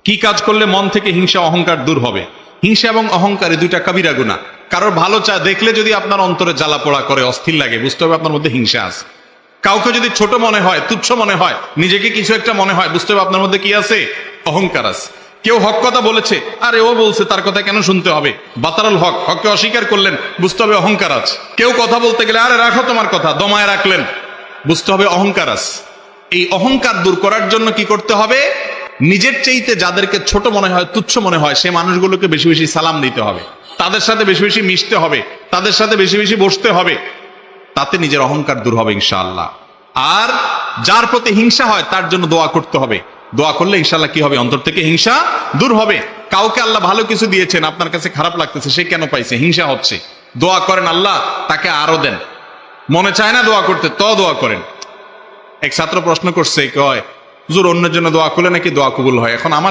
কি কাজ করলে মন থেকে হিংসা অহংকার দূর হবে? হিংসা এবং অহংকার এই দুইটা কাবিরা গুনাহ। কারোর ভালো চা দেখলে যদি আপনার অন্তরে জ্বালা পোড়া করে, অস্থির লাগে, বুঝতে হবে আপনার মধ্যে হিংসা আছে। কাউকে যদি ছোট মনে হয়, তুচ্ছ মনে হয়, নিজেকে কিছু একটা মনে হয়, বুঝতে হবে আপনার মধ্যে কি আছে? অহংকার আছে। কেউ হক কথা বলেছে, আরে ও বলছে, তার কথা কেন শুনতে হবে? বাতারুল হক, হককে অস্বীকার করলেন, বুঝতে হবে অহংকার আছে। কেউ কথা বলতে গেলে, আরে রাখো তোমার কথা, দমায় রাখলেন, বুঝতে হবে অহংকার আছে। এই অহংকার দূর করার জন্য কি করতে হবে? নিজের চাইতে যাদেরকে ছোট মনে হয়, তুচ্ছ মনে হয়, সে মানুষগুলোকে বেশি বেশি সালাম দিতে হবে, তাদের সাথে বেশি বেশি মিশতে হবে, তাদের সাথে বেশি বেশি বসতে হবে। তাতে নিজের অহংকার দূর হবে ইনশাআল্লাহ। আর যার প্রতি হিংসা হয় তার জন্য দোয়া করতে হবে। দোয়া করলে ইনশাআল্লাহ কি হবে? অন্তর থেকে হিংসা দূর হবে। কাউকে আল্লাহ ভালো কিছু দিয়েছেন, আপনার কাছে খারাপ লাগতেছে, সে কেন পাইছে? হিংসা হচ্ছে। দোয়া করেন, আল্লাহ তাকে আরো দেন। মনে চায় না দোয়া করতে, তো দোয়া করেন। এক ছাত্র প্রশ্ন করছে, কয় হুজুর অন্যের জন্য দোয়া করলে নাকি দোয়া কবুল হয়। এখন আমার